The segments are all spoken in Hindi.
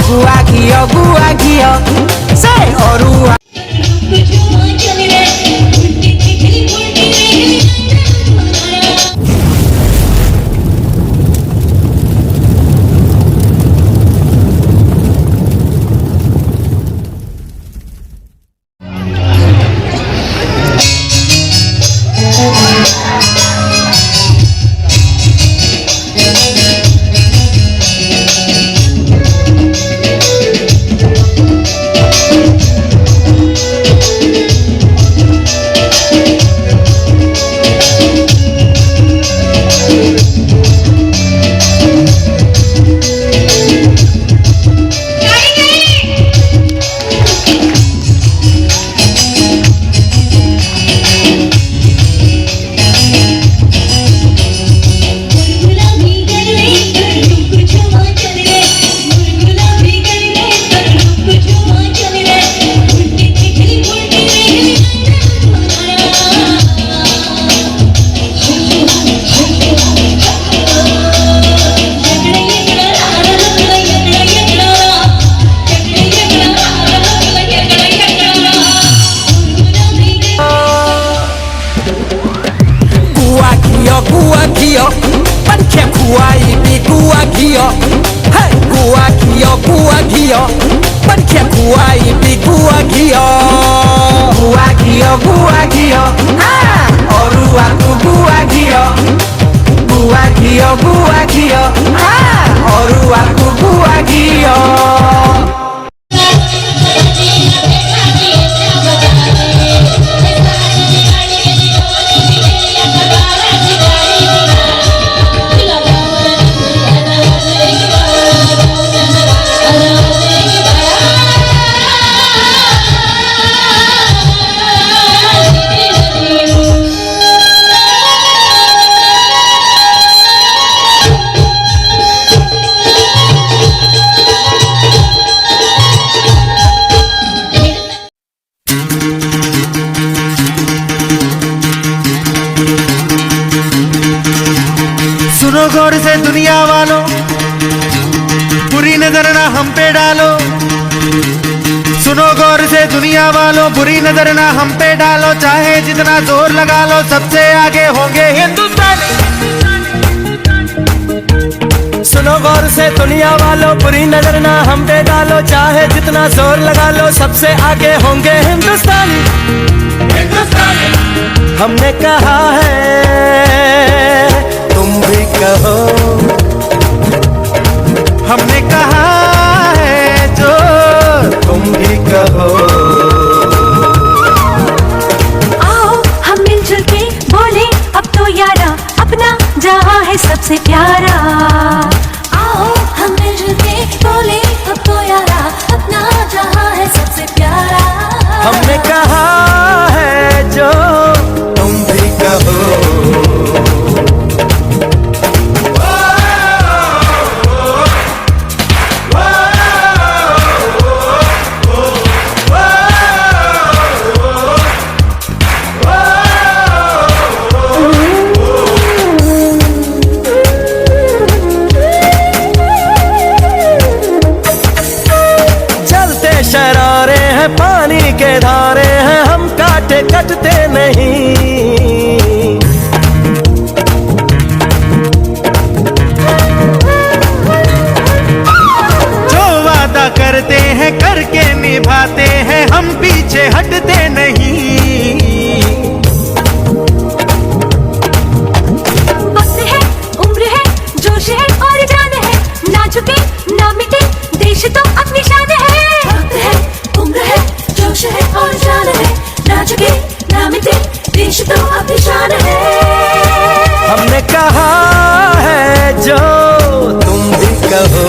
गुआ घियो से अरुआ घियो बनके गुआई भी गुआ घियो अरुआ को गुआ घियो अरुआ को गुआ घियो सुनो गौर से दुनिया वालों, बुरी नजर ना हम पे डालो। सुनो गौर से दुनिया वालों, बुरी नजर ना हम पे डालो। चाहे जितना जोर लगा लो, सबसे आगे होंगे हिंदुस्तानी। सुनो गौर से दुनिया वालों, बुरी नजर ना हम पे डालो। चाहे जितना जोर लगा लो, सबसे आगे होंगे हिंदुस्तानी। हमने कहा है तुम भी कहो, हमने कहा है जो तुम भी कहो। आओ हम मिलजुल के बोले अब तो यारा, अपना जहां है सबसे प्यारा। आओ हम मिलजुल के बोले अब तो यारा, अपना जहां है सबसे प्यारा। हमने कहा है जो तुम भी कहो। शरारे हैं पानी के धारे हैं, हम काटे कटते नहीं। जो वादा करते हैं करके निभाते हैं, हम पीछे हटते नहीं। वक्त है, उम्र है, जोश है और जान है, ना झुके ना मिटे देश तो अपनी शान है। है और जान है, ना झुके ना मिटे देश तो अपनी शान है। हमने कहा है जो तुम भी कहो।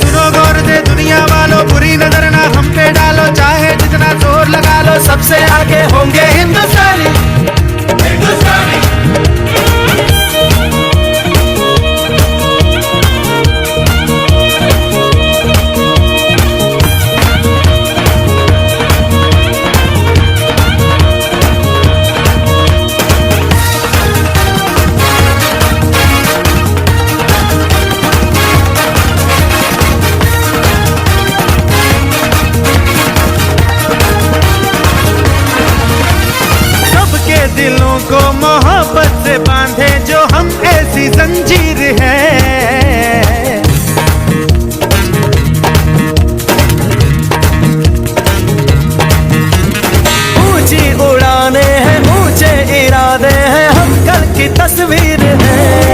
सुनो गौर से दुनिया वालों, बुरी नजर ना हम पे डालो। चाहे जितना जोर लगा लो, सबसे आगे होंगे हिंदुस्तानी। है। ऊंची उड़ाने हैं, ऊंचे इरादे हैं, हम कल की तस्वीर है।